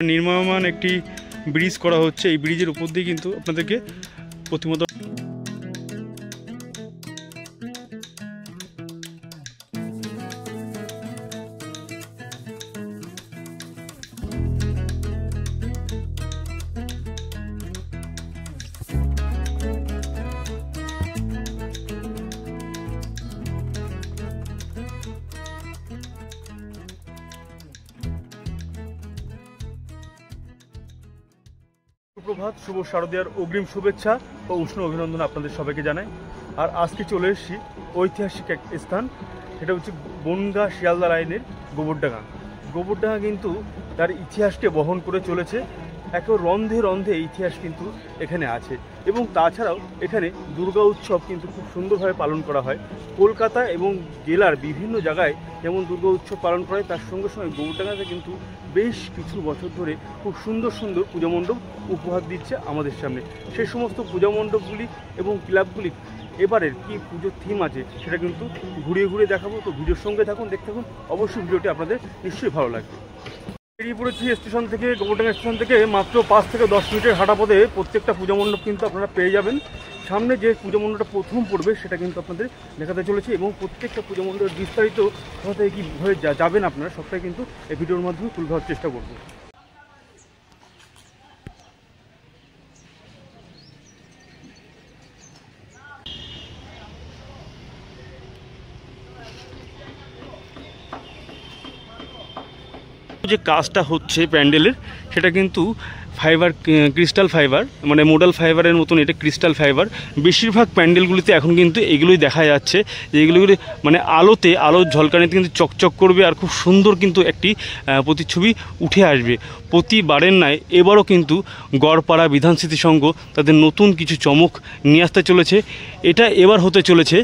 নির্মাণ একটি ব্রিজ করা হচ্ছে। এই ব্রিজের উপর দিয়ে কিন্তু আপনাদেরকে প্রতিমত সুপ্রভাত, শুভ শারদীয়ার অগ্রিম শুভেচ্ছা ও উষ্ণ অভিনন্দন আপনাদের সবাইকে জানাই। আর আজকে চলে এসেছি ঐতিহাসিক এক স্থান, সেটা হচ্ছে বনগাঁ শিয়ালদা লাইনের গোবরডাঙ্গা। গোবরডাঙ্গা কিন্তু তার ইতিহাসকে বহন করে চলেছে। একেবারে রন্ধে রন্ধে ইতিহাস কিন্তু এখানে আছে, এবং তাছাড়াও এখানে দুর্গা উৎসব কিন্তু খুব সুন্দরভাবে পালন করা হয়। কলকাতা এবং জেলার বিভিন্ন জায়গায় যেমন দুর্গা উৎসব পালন করা হয়, তার সঙ্গে সঙ্গে গোবরডাঙ্গাতে কিন্তু বেশ কিছু বছর ধরে খুব সুন্দর সুন্দর পূজা মণ্ডপ উপহার দিচ্ছে আমাদের সামনে। সেই সমস্ত পূজা মণ্ডপগুলি এবং ক্লাবগুলি এবারের কী পুজোর থিম আছে সেটা কিন্তু ঘুরিয়ে ঘুরিয়ে দেখাবো। তো ভিডিওর সঙ্গে থাকুন, দেখতে থাকুন, অবশ্যই ভিডিওটি আপনাদের নিশ্চয়ই ভালো লাগবে। বেরিয়ে পড়েছি স্টেশন থেকে, গোবরডাঙ্গা স্টেশন থেকে মাত্র 5 থেকে 10 মিনিটের হাঁটা পথে প্রত্যেকটা পূজা মণ্ডপ কিন্তু আপনারা পেয়ে যাবেন। সামনে যে পূজা মণ্ডপটা প্রথম পড়বে সেটা কিন্তু আপনাদের দেখাতে চলেছে, এবং প্রত্যেকটা পূজা মণ্ডপের বিস্তারিত কোথা থেকে কীভাবে যাবেন আপনারা সবটাই কিন্তু এই ভিডিওর মাধ্যমে তুলে ধরার চেষ্টা করব। যে কাজটা হচ্ছে প্যান্ডেলের, সেটা কিন্তু ফাইবার, ক্রিস্টাল ফাইবার, মানে মোডাল ফাইবারের মতন এটা ক্রিস্টাল ফাইবার। বেশিরভাগ প্যান্ডেলগুলিতে এখন কিন্তু এগুলোই দেখা যাচ্ছে, যে এগুলোগুলি মানে আলোর ঝলকানিতে কিন্তু চকচক করবে, আর খুব সুন্দর কিন্তু একটি প্রতিচ্ছবি উঠে আসবে। প্রতিবারের নয়, এবারও কিন্তু গড়পাড়া বিধান স্মৃতি সংঘ তাদের নতুন কিছু চমক নিয়ে আসতে চলেছে। এটা এবার হতে চলেছে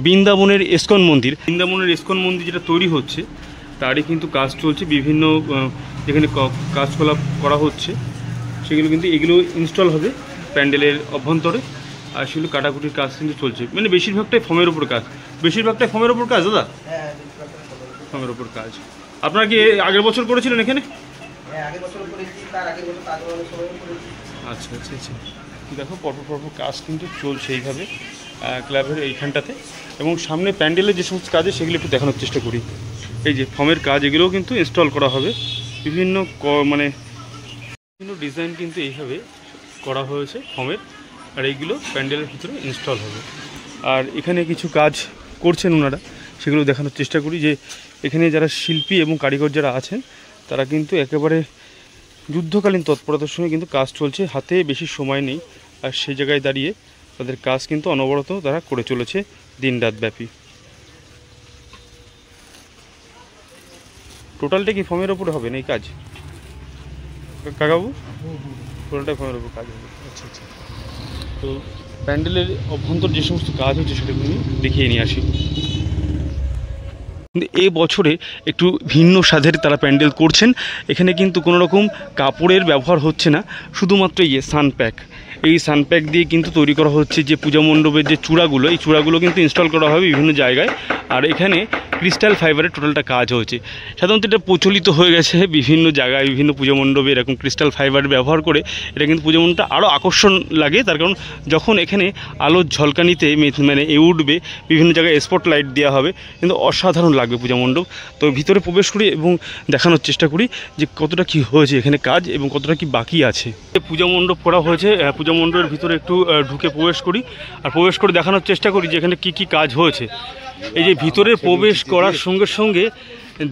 বৃন্দাবনের ইস্কন মন্দির। বৃন্দাবনের ইস্কন মন্দির যেটা তৈরি হচ্ছে তারই কিন্তু কাজ চলছে। বিভিন্ন যেখানে কাজকলাপ করা হচ্ছে সেগুলো কিন্তু এগুলো ইনস্টল হবে প্যান্ডেলের অভ্যন্তরে, আর সেগুলো কাটাকুটির কাজ কিন্তু চলছে। মানে বেশিরভাগটাই ফর্মের ওপর কাজ। ফর্মের ওপর কাজ দাদা, ফর্মের ওপর কাজ। আপনারা কি আগের বছর করেছিলেন এখানে? আচ্ছা আচ্ছা আচ্ছা, দেখো পরপর কাজ কিন্তু চলছে এইভাবে ক্লাবের এইখানটাতে। এবং সামনে প্যান্ডেলের যে সমস্ত কাজ সেগুলো একটু দেখানোর চেষ্টা করি। এই যে ফর্মের কাজ, এগুলোও কিন্তু ইনস্টল করা হবে। বিভিন্ন ডিজাইন কিন্তু এইভাবে করা হয়েছে ফর্মের, আর এইগুলো প্যান্ডেলের ভিতরে ইনস্টল হবে। আর এখানে কিছু কাজ করছেন ওনারা, সেগুলো দেখানোর চেষ্টা করি। যে এখানে যারা শিল্পী এবং কারিগর যারা আছেন তারা কিন্তু একেবারে যুদ্ধকালীন তৎপরতার সঙ্গে কিন্তু কাজ চলছে, হাতে বেশি সময় নেই। আর সেই জায়গায় দাঁড়িয়ে তাদের কাজ কিন্তু অনবরত তারা করে চলেছে দিন রাত ব্যাপী। টোটালটা কি ফর্মের ওপরে হবে না এই কাজ কাকাবু? টোটালটা ফর্মের ওপর কাজ হবে। আচ্ছা আচ্ছা, তো প্যান্ডেলের অভ্যন্তর যে সমস্ত কাজ হচ্ছে সেটা আমি দেখিয়ে নিয়ে আসি। কিন্তু এই বছরে একটু ভিন্ন স্বাদের তারা প্যান্ডেল করছেন। এখানে কিন্তু কোনো রকম কাপড়ের ব্যবহার হচ্ছে না, শুধুমাত্র সানপ্যাক। এই সানপ্যাক দিয়ে কিন্তু তৈরি করা হচ্ছে যে পূজা মণ্ডপের যে চূড়াগুলো, এই চূড়াগুলো কিন্তু ইনস্টল করা হবে বিভিন্ন জায়গায়। আর এখানে ক্রিস্টাল ফাইবারের টোটালটা কাজ হচ্ছে। সাধারণত এটা প্রচলিত হয়ে গেছে বিভিন্ন জায়গায়, বিভিন্ন পূজা মণ্ডপে এরকম ক্রিস্টাল ফাইবার ব্যবহার করে। এটা কিন্তু পূজা মণ্ডপটা আরও আকর্ষণ লাগে, তার কারণ যখন এখানে আলোর ঝলকানিতে মানে উঠবে, বিভিন্ন জায়গায় স্পট লাইট দেওয়া হবে, কিন্তু অসাধারণ লাগবে পূজা মণ্ডপ। তো ভিতরে প্রবেশ করি এবং দেখানোর চেষ্টা করি যে কতটা কি হয়েছে এখানে কাজ এবং কতটা কি বাকি আছে। পূজা মণ্ডপ করা হয়েছে, পূজা মণ্ডপের ভিতরে একটু ঢুকে প্রবেশ করি, আর প্রবেশ করে দেখানোর চেষ্টা করি যে এখানে কি কাজ হয়েছে। এই যে ভিতরে প্রবেশ করার সঙ্গে সঙ্গে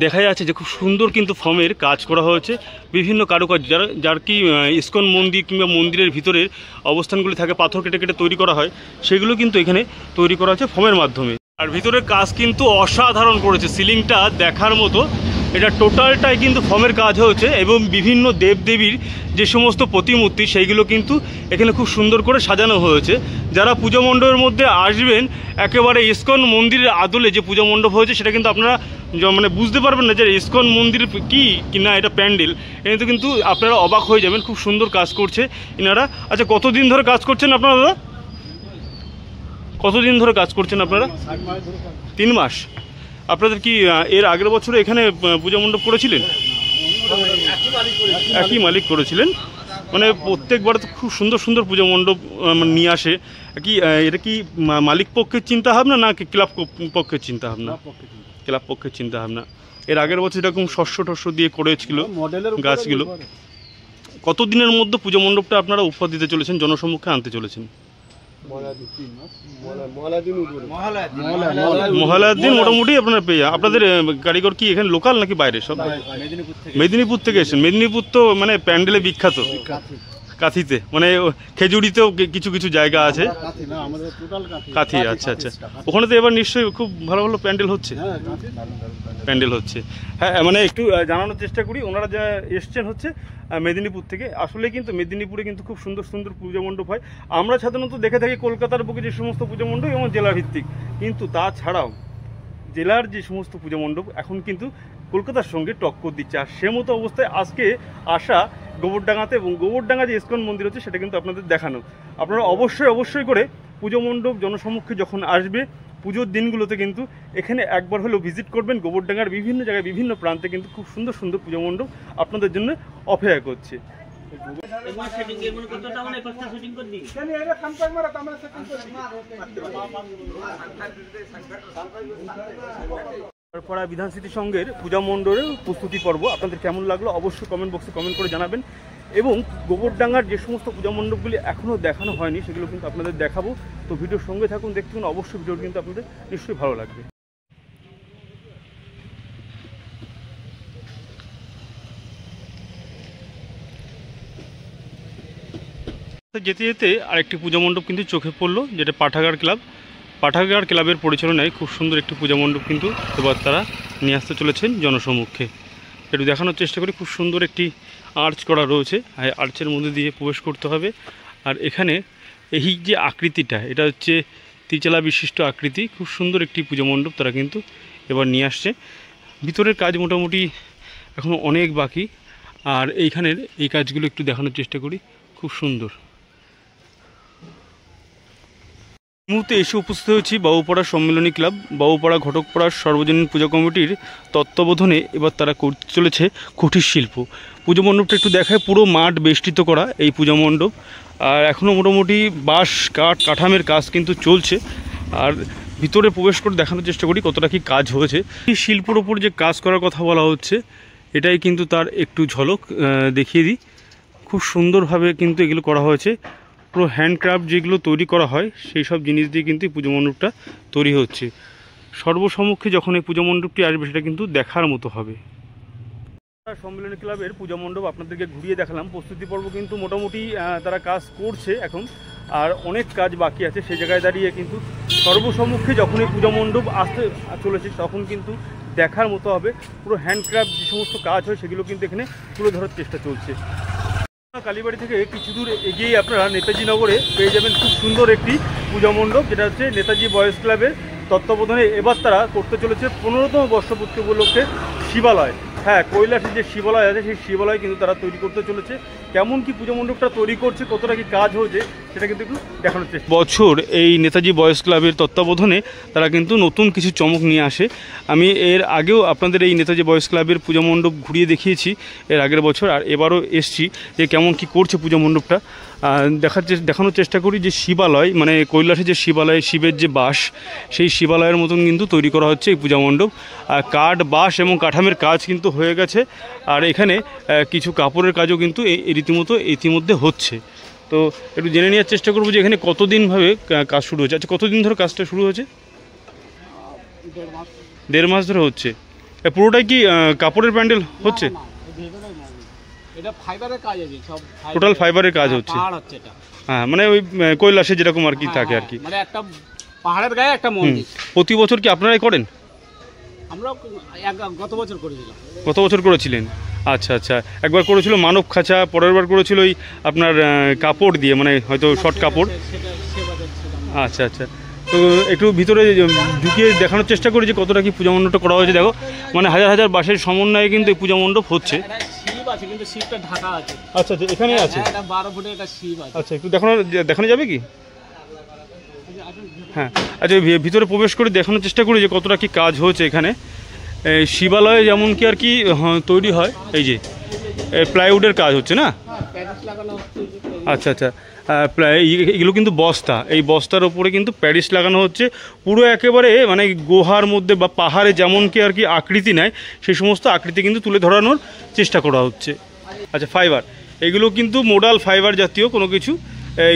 দেখা যাচ্ছে যে খুব সুন্দর কিন্তু ফর্মের কাজ করা হয়েছে। বিভিন্ন কারুকাজ যার কি ইস্কন মন্দির কিংবা মন্দিরের ভিতরের অবস্থানগুলি থাকে, পাথর কেটে কেটে তৈরি করা হয়, সেগুলো কিন্তু এখানে তৈরি করা হচ্ছে ফর্মের মাধ্যমে। আর ভিতরের কাজ কিন্তু অসাধারণ করেছে, সিলিংটা দেখার মতো। এটা টোটালটাই কিন্তু ফর্মের কাজ হয়েছে, এবং বিভিন্ন দেবদেবীর যে সমস্ত প্রতিমূর্তি সেইগুলো কিন্তু এখানে খুব সুন্দর করে সাজানো হয়েছে। যারা পূজা মণ্ডপের মধ্যে আসবেন, একেবারে ইস্কন মন্দিরের আদলে যে পূজা মণ্ডপ হয়েছে সেটা কিন্তু আপনারা মানে বুঝতে পারবেন না যে ইস্কন মন্দির কি না এটা প্যান্ডেল। এতে কিন্তু আপনারা অবাক হয়ে যাবেন, খুব সুন্দর কাজ করছে এনারা। আচ্ছা, কতদিন ধরে কাজ করছেন আপনারা দাদা? কতদিন ধরে কাজ করছেন আপনারা? 3 মাস। আপনাদের কি এর আগের বছরে এখানে পূজা মণ্ডপ করেছিলেন? একই মালিক করেছিলেন, মানে প্রত্যেকবার তো খুব সুন্দর সুন্দর পুজো মণ্ডপ নিয়ে আসে। কি এটা কি মালিক পক্ষের চিন্তা ভাবনা না ক্লাব পক্ষের চিন্তা ভাবনা? ক্লাব পক্ষের চিন্তা ভাবনা। এর আগের বছর এরকম শস্য টস্য দিয়ে করেছিল গাছগুলো। কতদিনের মধ্যে পুজো মণ্ডপটা আপনারা উপহার দিতে চলেছেন, জনসম্মুখে আনতে চলেছেন? মহালয়ার দিন মোটামুটি আপনারা পেয়ে যান। আপনাদের কারিগর কি এখানে লোকাল নাকি বাইরে? সব মেদিনীপুর থেকে এসেছেন। মেদিনীপুর তো মানে প্যান্ডেলে বিখ্যাত। কাঁথিতে মানে খেজুরিতেও কিছু কিছু জায়গা আছে। কাঁথি, আচ্ছা আচ্ছা। ওখানে তো এবার নিশ্চয়ই খুব ভালো ভালো প্যান্ডেল হচ্ছে। প্যান্ডেল হচ্ছে, হ্যাঁ। মানে একটু জানানোর চেষ্টা করি, ওনারা যা এসছেন হচ্ছে মেদিনীপুর থেকে। আসলে কিন্তু মেদিনীপুরে কিন্তু খুব সুন্দর সুন্দর পুজো মণ্ডপ হয়। আমরা সাধারণত দেখে থাকি কলকাতার বুকে যে সমস্ত পুজো মণ্ডপ এবং জেলা ভিত্তিক, কিন্তু তাছাড়াও জেলার যে সমস্ত পুজো মণ্ডপ এখন কিন্তু কলকাতার সঙ্গে টক্কর দিচ্ছে। আর সে মতো অবস্থায় আজকে আসা গোবরডাঙ্গাতে, এবং গোবরডাঙ্গা যে ইস্কন মন্দির হচ্ছে সেটা কিন্তু আপনাদের দেখানো। আপনারা অবশ্যই করে পুজো মণ্ডপ জনসম্মুখে যখন আসবে পুজোর দিনগুলোতে কিন্তু এখানে একবার হলেও ভিজিট করবেন। গোবরডাঙ্গার বিভিন্ন জায়গায় বিভিন্ন প্রান্তে কিন্তু খুব সুন্দর সুন্দর পুজো মণ্ডপ আপনাদের জন্য অপেক্ষা করছে। পাড়া বিধান স্মৃতি সংঘের পূজা মণ্ডপের প্রস্তুতি পর্ব আপনাদের কেমন লাগলো অবশ্যই কমেন্ট বক্সে কমেন্ট করে জানাবেন। এবং গোবরডাঙ্গার যে সমস্ত পূজা মণ্ডপগুলি এখনও দেখানো হয়নি সেগুলো কিন্তু আপনাদের দেখাবো। তো ভিডিওর সঙ্গে থাকুন, দেখতে থাকুন, অবশ্যই ভিডিওটি কিন্তু আপনাদের নিশ্চয়ই ভালো লাগবে। যেতে যেতে আরেকটি পূজা মণ্ডপ কিন্তু চোখে পড়লো, যেটা পাঠাগার ক্লাব। পাঠাগার ক্লাবের পরিচালনায় খুব সুন্দর একটি পূজা মণ্ডপ কিন্তু এবার তারা নিয়ে আসতে চলেছেন জনসম্মুখে। একটু দেখানোর চেষ্টা করি। খুব সুন্দর একটি আর্চ করা রয়েছে, আর্চের মধ্যে দিয়ে প্রবেশ করতে হবে। আর এখানে এই যে আকৃতিটা, এটা হচ্ছে তিচালা বিশিষ্ট আকৃতি। খুব সুন্দর একটি পূজা মণ্ডপ তারা কিন্তু এবার নিয়ে আসছে। ভিতরের কাজ মোটামুটি এখনও অনেক বাকি। আর এইখানের এই কাজগুলো একটু দেখানোর চেষ্টা করি, খুব সুন্দর। এই মুহূর্তে এসে উপস্থিত হয়েছি বাবুপাড়া সম্মেলনী ক্লাব। বাবুপাড়া ঘটকপাড়ার সর্বজনীন পূজা কমিটির তত্ত্বাবধানে এবার তারা করতে চলেছে কুটির শিল্প। পুজো মণ্ডপটা একটু দেখায়, পুরো মাঠ বেষ্টিত করা এই পূজা মণ্ডপ। আর এখনও মোটামুটি বাঁশ কাঠামের কাজ কিন্তু চলছে। আর ভিতরে প্রবেশ করে দেখানোর চেষ্টা করি কতটা কি কাজ হয়েছে। এই শিল্পর ওপর যে কাজ করার কথা বলা হচ্ছে এটাই কিন্তু তার একটু ঝলক দেখিয়ে দিই। খুব সুন্দরভাবে কিন্তু এগুলো করা হয়েছে। পুরো হ্যান্ডক্রাফট যেগুলো তৈরি করা হয় সেই সব জিনিস দিয়ে কিন্তু এই পুজো মণ্ডপটা তৈরি হচ্ছে। সর্বসম্মুখে যখন এই পুজো মণ্ডপটি আসবে সেটা কিন্তু দেখার মতো হবে। সম্মেলনী ক্লাবের পূজা মণ্ডপ আপনাদেরকে ঘুরিয়ে দেখালাম। প্রস্তুতি পর্ব কিন্তু মোটামুটি তারা কাজ করছে এখন, আর অনেক কাজ বাকি আছে। সেই জায়গায় দাঁড়িয়ে কিন্তু সর্বসম্মুখে যখন এই পূজা মণ্ডপ আসতে চলেছে তখন কিন্তু দেখার মতো হবে। পুরো হ্যান্ডক্রাফট যে সমস্ত কাজ হয় সেগুলো কিন্তু এখানে তুলে ধরার চেষ্টা চলছে। কালীবাড়ি থেকে কিছু দূর এগিয়ে আপনারা নেতাজি নগরে পেয়ে যাবেন খুব সুন্দর একটি পূজা মণ্ডপ, যেটা হচ্ছে নেতাজি বয়েজ ক্লাবের তত্ত্বাবধানে এবার তারা করতে চলেছে 15তম বর্ষপূর্তি উপলক্ষে শিবালয়। হ্যাঁ, কৈলাসের যে শিবালয় আছে সেই শিবালয় কিন্তু তারা তৈরি করতে চলেছে। কেমন কি পুজো মণ্ডপটা তৈরি করছে, কতটা কি কাজ হয়েছে সেটা কিন্তু একটু দেখানোর চেষ্টা। বছর এই নেতাজি বয়েজ ক্লাবের তত্ত্বাবধানে তারা কিন্তু নতুন কিছু চমক নিয়ে আসে। আমি এর আগেও আপনাদের এই নেতাজি বয়েজ ক্লাবের পূজা মণ্ডপ ঘুরিয়ে দেখিয়েছি এর আগের বছর, আর এবারও এসছি যে কেমন কি করছে পূজা মণ্ডপটা দেখানোর চেষ্টা করি। যে শিবালয় মানে কৈলাসে যে শিবালয়, শিবের যে বাস, সেই শিবালয়ের মতন কিন্তু তৈরি করা হচ্ছে এই পূজা মণ্ডপ। আর কাঠ, বাঁশ এবং কাঠামের কাজ কিন্তু হয়ে গেছে। আর এখানে কিছু কাপড়ের কাজও কিন্তু ইতিমধ্যে হচ্ছে। তো একটু জেনে নেওয়ার চেষ্টা করবো যে এখানে কতদিনভাবে কাজ শুরু হচ্ছে। আচ্ছা, কতদিন ধরে কাজটা শুরু হয়েছে? 1.5 মাস ধরে হচ্ছে। পুরোটাই কি কাপড়ের প্যান্ডেল হচ্ছে? এটা ফাইবারের কাজ আছে, সব টোটাল ফাইবারের কাজ হচ্ছে। হ্যাঁ, মানে ওই কৈলাসে যেরকম আর কি থাকে আর কি, মানে একটা পাহাড়ের গায়ে একটা মন্দির। প্রতি বছর কি আপনারাই করেন? আমরা গত বছর করেছিলাম। গত বছর করেছিলেন? আচ্ছা আচ্ছা। একবার করেছিল মানব খাঁচা, পরের বার করেছিল ওই আপনার কাপড় দিয়ে, মানে হয়তো শর্ট কাপড়। আচ্ছা আচ্ছা। তো একটু ভিতরে ঢুকিয়ে দেখানোর চেষ্টা করি যে কতটা কি পূজা মণ্ডপটা করা হয়েছে। দেখো, মানে হাজার হাজার বাঁশের সমন্বয়ে কিন্তু এই পূজা মণ্ডপ হচ্ছে। কিন্তু শিবটা ঢাকা আছে। আচ্ছা আচ্ছা, এখানে আছে। এটা 12 ফুটের একটা শিব আছে। আচ্ছা, একটু দেখানো যাবে কি? হ্যাঁ, আচ্ছা, ভিতরে প্রবেশ করে দেখানোর চেষ্টা করি যে কতটা কি কাজ হয়েছে এখানে। শিবালয়ে যেমন কি আর কি তৈরি হয়, এই যে প্লাইউডের কাজ হচ্ছে না? হ্যাঁ, প্যারিস লাগানো হচ্ছে এই যে আচ্ছা আচ্ছা, এগুলো কিন্তু বস্তা, এই বস্তার ওপরে কিন্তু প্যারিস লাগানো হচ্ছে। পুরো একেবারে মানে গুহার মধ্যে বা পাহাড়ে যেমন কি আর কি আকৃতি নেয়, সেই সমস্ত আকৃতি কিন্তু তুলে ধরানোর চেষ্টা করা হচ্ছে। আচ্ছা, ফাইবার, এগুলো কিন্তু মোডাল ফাইবার জাতীয় কোনো কিছু,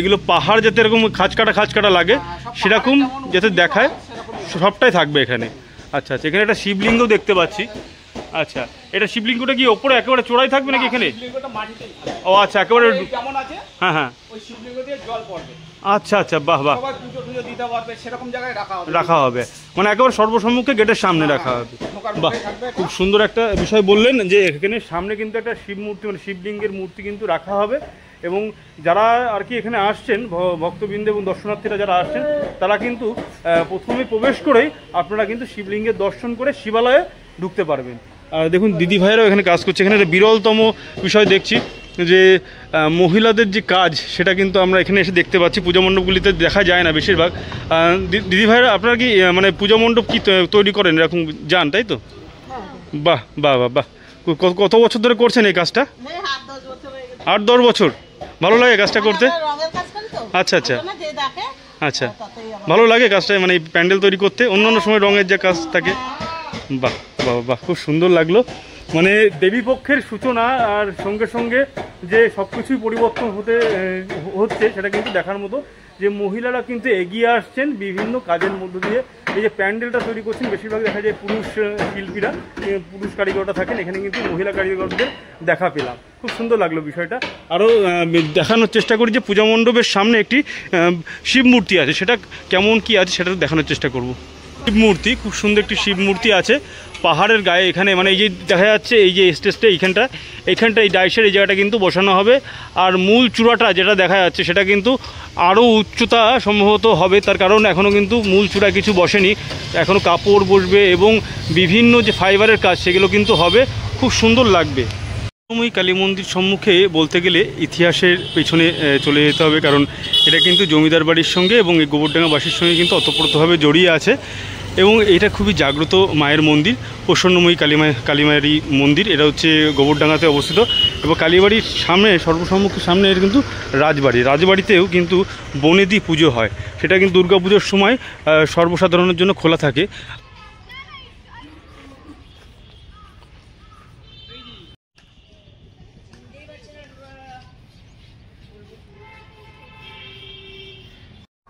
এগুলো পাহাড় যাতে এরকম খাঁজ কাটা লাগে সেরকম যাতে দেখায়, সবটাই থাকবে এখানে। আচ্ছা আচ্ছা, এখানে একটা শিবলিঙ্গ দেখতে পাচ্ছি। আচ্ছা, এটা শিবলিঙ্গটা কি ওপরে একেবারে চূড়ায় থাকবে নাকি এখানে? শিবলিঙ্গটা মাটিতেই থাকবে। ও আচ্ছা, একেবারে যেমন আছে হ্যাঁ হ্যাঁ, ওই শিবলিঙ্গ দিয়ে জল পড়বে। আচ্ছা আচ্ছা, বাহ বাহ, সবাই পুজো টুজো দিতে পারবে, সেরকম জায়গায় রাখা হবে, মানে একেবারে সর্বসম্মুখে গেটের সামনে রাখা হবে। ঢোকার বাহ, মুখেই থাকবে এটা। খুব সুন্দর একটা বিষয় বললেন যে এখানে সামনে কিন্তু একটা শিব মূর্তি মানে শিবলিঙ্গের মূর্তি কিন্তু রাখা হবে। এবং যারা আর কি এখানে আসছেন ভক্তবৃন্দ এবং দর্শনার্থীরা যারা আসছেন, তারা কিন্তু প্রথমে প্রবেশ করেই আপনারা কিন্তু শিবলিঙ্গের দর্শন করে শিবালয়ে ঢুকতে পারবেন। আর দেখুন দিদি ভাইরাও এখানে কাজ করছে। এখানে একটা বিরলতম বিষয় দেখছি যে মহিলাদের যে কাজ, সেটা কিন্তু আমরা এখানে এসে দেখতে পাচ্ছি। পূজা মণ্ডপগুলিতে দেখা যায় না বেশিরভাগ। দিদি ভাইরা আপনারা কি মানে পূজা মণ্ডপ কি তৈরি করেন এরকম যান, তাই তো? বাহ বাহ বাহ বাহ, কত বছর ধরে করছেন এই কাজটা? 8-10 বছর। ভালো লাগে কাজটা করতে? আচ্ছা আচ্ছা আচ্ছা, ভালো লাগে কাজটা, মানে এই প্যান্ডেল তৈরি করতে? অন্যান্য সময় রঙের যে কাজ থাকে। বাহ বাহ বাহ, খুব সুন্দর লাগলো। মানে দেবী পক্ষের সূচনা, আর সঙ্গে সঙ্গে যে সব কিছুই পরিবর্তন হচ্ছে সেটা কিন্তু দেখার মতো। যে মহিলারা কিন্তু এগিয়ে আসছেন বিভিন্ন কাজের মধ্য দিয়ে। এই যে প্যান্ডেলটা তৈরি করছেন, বেশিরভাগ দেখা যায় পুরুষ শিল্পীরা, পুরুষ কারিগররা থাকেন, এখানে কিন্তু মহিলা কারিগরদের দেখা পেলাম। খুব সুন্দর লাগলো বিষয়টা। আরও দেখানোর চেষ্টা করি যে পূজা মণ্ডপের সামনে একটি শিব মূর্তি আছে, সেটা কেমন কি আছে সেটা দেখানোর চেষ্টা করব। শিব মূর্তি, খুব সুন্দর একটি শিব মূর্তি আছে পাহাড়ের গায়ে। এখানে মানে এই যে দেখা যাচ্ছে এই যে স্টেজটা এইখানটা এই ডাইসের এই জায়গাটা কিন্তু বসানো হবে। আর মূল চূড়াটা যেটা দেখা যাচ্ছে সেটা কিন্তু আরও উচ্চতা সম্ভবত হবে, তার কারণ এখনও কিন্তু মূল চূড়া কিছু বসেনি, এখনও কাপড় বসবে এবং বিভিন্ন যে ফাইবারের কাজ সেগুলো কিন্তু হবে। খুব সুন্দর লাগবে। ওই কালী মন্দির সম্মুখে বলতে গেলে ইতিহাসের পেছনে চলে যেতে হবে, কারণ এটা কিন্তু জমিদার বাড়ির সঙ্গে এবং এই গোবরডাঙ্গাবাসীর সঙ্গে কিন্তু ওতপ্রোতভাবে জড়িয়ে আছে। এবং এটা খুবই জাগ্রত মায়ের মন্দির, প্রসন্নময়ী কালীমায়েরই মন্দির। এটা হচ্ছে গোবরডাঙ্গাতে অবস্থিত। এবং কালীবাড়ির সামনে সর্বসম্মুখের সামনে এর কিন্তু রাজবাড়িতেও কিন্তু বনেদি পুজো হয়, সেটা কিন্তু দুর্গাপুজোর সময় সর্বসাধারণের জন্য খোলা থাকে।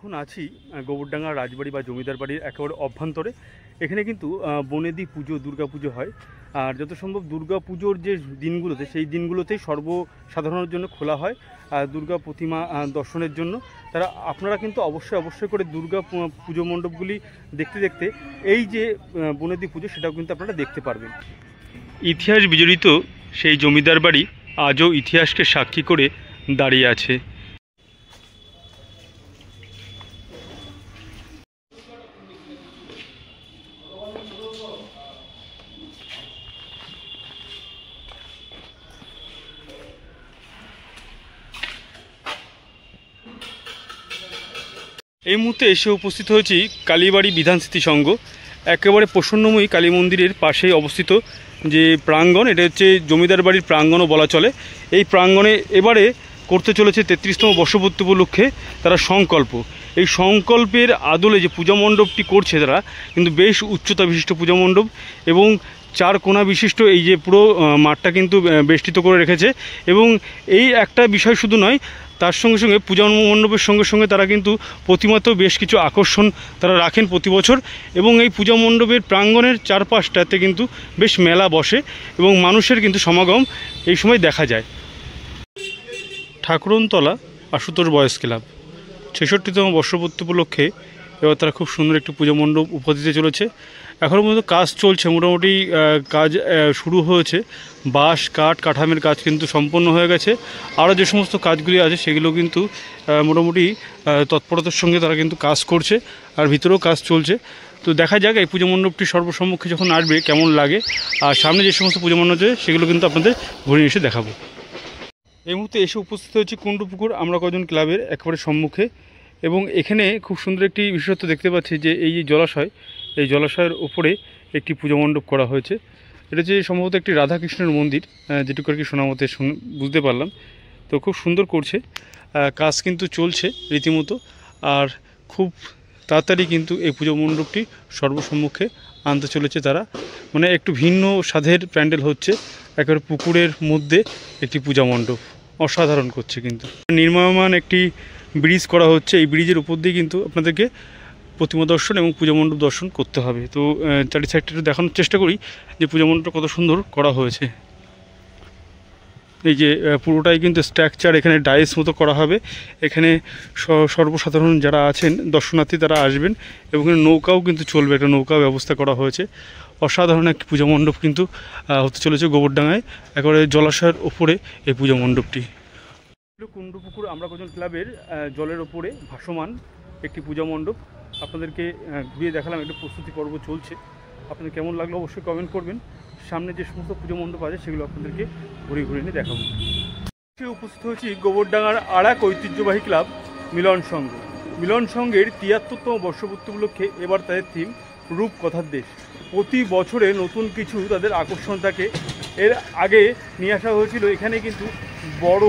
এখন আছি গোবরডাঙ্গা রাজবাড়ি বা জমিদার বাড়ির একেবারে অভ্যন্তরে। এখানে কিন্তু বনেদি পুজো, দুর্গা পুজো হয়। আর যত সম্ভব দুর্গা পুজোর যে দিনগুলোতে, সেই দিনগুলোতেই সর্বসাধারণের জন্য খোলা হয় দুর্গা প্রতিমা দর্শনের জন্য। তারা আপনারা কিন্তু অবশ্যই করে দুর্গা পুজো মণ্ডপগুলি দেখতে দেখতে এই যে বনেদি পুজো, সেটাও কিন্তু আপনারা দেখতে পারবেন। ইতিহাস বিজড়িত সেই জমিদার বাড়ি আজও ইতিহাসকে সাক্ষী করে দাঁড়িয়ে আছে। এই মুহূর্তে এসে উপস্থিত হয়েছি কালীবাড়ি বিধান স্মৃতি সংঘ। একেবারে প্রসন্নময়ী কালী মন্দিরের পাশেই অবস্থিত যে প্রাঙ্গণ, এটা হচ্ছে জমিদার বাড়ির প্রাঙ্গণও বলা চলে। এই প্রাঙ্গণে এবারে করতে চলেছে 33তম বর্ষপূর্তি উপলক্ষে তারা সংকল্প। এই সংকল্পের আদলে যে পূজা মণ্ডপটি করছে তারা, কিন্তু বেশ উচ্চতা বিশিষ্ট পূজা মণ্ডপ এবং 4 কোণা বিশিষ্ট এই যে পুরো মাঠটা কিন্তু বেষ্টিত করে রেখেছে। এবং এই একটা বিষয় শুধু নয়, তার সঙ্গে সঙ্গে পূজা মণ্ডপের সঙ্গে সঙ্গে তারা কিন্তু প্রতিমাতেও বেশ কিছু আকর্ষণ তারা রাখেন প্রতি বছর। এবং এই পূজা মণ্ডপের প্রাঙ্গণের চারপাশটাতে কিন্তু বেশ মেলা বসে এবং মানুষের কিন্তু সমাগম এই সময় দেখা যায়। ঠাকুরনতলা আশুতোষ বয়েজ ক্লাব 66তম বর্ষপূর্তি উপলক্ষে এবার তারা খুব সুন্দর একটি পূজা মণ্ডপ উপহার দিতে চলেছে। এখনও পর্যন্ত কাজ চলছে, মোটামুটি কাজ শুরু হয়েছে। বাঁশ কাঠামের কাজ কিন্তু সম্পন্ন হয়ে গেছে। আরও যে সমস্ত কাজগুলি আছে সেগুলো কিন্তু মোটামুটি তৎপরতার সঙ্গে তারা কিন্তু কাজ করছে, আর ভিতরেও কাজ চলছে। তো দেখা যাক এই পুজো মণ্ডপটি সর্বসম্মুখে যখন আসবে কেমন লাগে। আর সামনে যে সমস্ত পুজো মণ্ডপ আছে সেগুলো কিন্তু আপনাদের ঘুরে এসে দেখাবো। এই মুহূর্তে এসে উপস্থিত হয়েছি কুণ্ডপুকুর আমরা কজন ক্লাবের একেবারে সম্মুখে। এবং এখানে খুব সুন্দর একটি বিশেষত্ব দেখতে পাচ্ছি যে এই যে জলাশয়, এই জলাশয়ের উপরে একটি পুজো মণ্ডপ করা হয়েছে। এটা যে সম্ভবত একটি রাধাকৃষ্ণের মন্দির, যেটুকু আর কি শোনা মতে বুঝতে পারলাম। তো খুব সুন্দর করছে, কাজ কিন্তু চলছে রীতিমতো, আর খুব তাড়াতাড়ি কিন্তু এই পুজো মণ্ডপটি সর্বসম্মুখে আনতে চলেছে তারা। মানে একটু ভিন্ন স্বাদের প্যান্ডেল হচ্ছে, একেবারে পুকুরের মধ্যে একটি পূজা মণ্ডপ, অসাধারণ করছে কিন্তু। নির্মায়মান একটি ব্রিজ করা হচ্ছে, এই ব্রিজের উপর দিয়ে কিন্তু আপনাদেরকে প্রতিমা দর্শন এবং পূজা মণ্ডপ দর্শন করতে হবে। তো চারি সাইডটা একটু দেখানোর চেষ্টা করি যে পূজা মণ্ডপটা কত সুন্দর করা হয়েছে। এই যে পুরোটাই কিন্তু স্ট্রাকচার, এখানে ডাইস মতো করা হবে। এখানে সর্বসাধারণ যারা আছেন দর্শনার্থী তারা আসবেন, এবং এখানে নৌকাও কিন্তু চলবে, একটা নৌকা ব্যবস্থা করা হয়েছে। অসাধারণ একটি পূজা মণ্ডপ কিন্তু হতে চলেছে গোবরডাঙ্গায়, একেবারে জলাশয়ের ওপরে এই পূজা মণ্ডপটি। কুণ্ডুপুকুর আমরা কজন ক্লাবের জলের ওপরে ভাসমান একটি পূজা মণ্ডপ আপনাদেরকে ঘুরিয়ে দেখালাম, একটা প্রস্তুতি পর্ব চলছে। আপনাদের কেমন লাগলো অবশ্যই কমেন্ট করবেন। সামনে যে সমস্ত পুজো মণ্ডপ আছে সেগুলো আপনাদেরকে ঘুরিয়ে নিয়ে দেখাবো। উপস্থিত হয়েছি গোবরডাঙ্গার আর এক ঐতিহ্যবাহী ক্লাব মিলন সংঘ। মিলন সংঘের ৭৩তম বর্ষপূর্তি উপলক্ষে এবার তাদের থিম রূপকথার দেশ। প্রতি বছরে নতুন কিছু তাদের আকর্ষণ থাকে। এর আগে নিয়ে আসা হয়েছিল এখানে কিন্তু বড়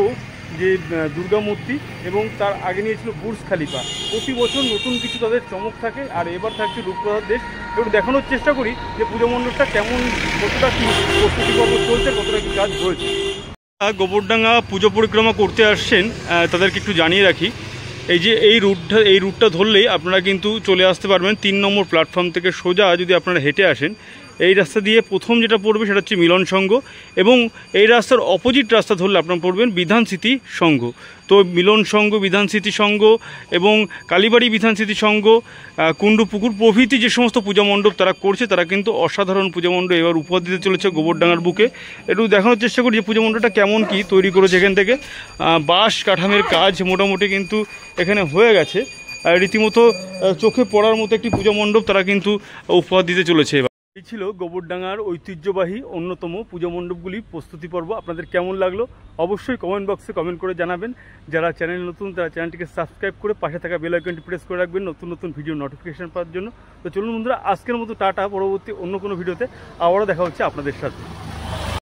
যে দুর্গা মূর্তি, এবং তার আগে নিয়েছিল বুর্জ খালিফা। প্রতি বছর নতুন কিছু তাদের চমক থাকে, আর এবার থাকছে রূপকথার দেশ। এবং দেখানোর চেষ্টা করি যে পুজো মণ্ডপটা কেমন, কতটা কী প্রস্তুতি পর্ব চলছে, কতটা কী কাজ হয়েছে। গোবরডাঙ্গা পুজো পরিক্রমা করতে আসছেন তাদেরকে একটু জানিয়ে রাখি, এই যে এই রুটটা ধরলেই আপনারা কিন্তু চলে আসতে পারবেন ৩ নম্বর প্ল্যাটফর্ম থেকে। সোজা যদি আপনারা হেঁটে আসেন, এই রাস্তা দিয়ে প্রথম যেটা পড়বে সেটা হচ্ছে মিলন সংঘ, এবং এই রাস্তার অপোজিট রাস্তা ধরলে আপনারা পড়বেন বিধান স্মৃতি সংঘ। তো মিলন সংঘ, বিধান স্মৃতি সংঘ এবং কালীবাড়ি বিধান স্মৃতি সংঘ, কুণ্ডুপুকুর প্রভৃতি যে সমস্ত পূজা মণ্ডপ তারা করছে, তারা কিন্তু অসাধারণ পূজা মণ্ডপ এবার উপহার দিতে চলেছে গোবরডাঙ্গার বুকে। একটু দেখানোর চেষ্টা করি যে পূজা মণ্ডপটা কেমন কি তৈরি করেছে। এখান থেকে বাঁশ কাঠামের কাজ মোটামুটি কিন্তু এখানে হয়ে গেছে, রীতিমতো চোখে পড়ার মতো একটি পূজা মণ্ডপ তারা কিন্তু উপহার দিতে চলেছে। এই ছিল গোবরডাঙ্গার ঐতিহ্যবাহী অন্যতম পুজো মণ্ডপগুলি প্রস্তুতি পর্ব। আপনাদের কেমন লাগলো অবশ্যই কমেন্ট বক্সে কমেন্ট করে জানাবেন। যারা চ্যানেল নতুন তারা চ্যানেলটিকে সাবস্ক্রাইব করে পাশে থাকা বেল আইকনটি প্রেস করে রাখবেন নতুন নতুন ভিডিও নোটিফিকেশন পাওয়ার জন্য। তো চলুন বন্ধুরা, আজকের মতো টাটা, পরবর্তী অন্য কোনো ভিডিওতে আবারও দেখা হচ্ছে আপনাদের সাথে।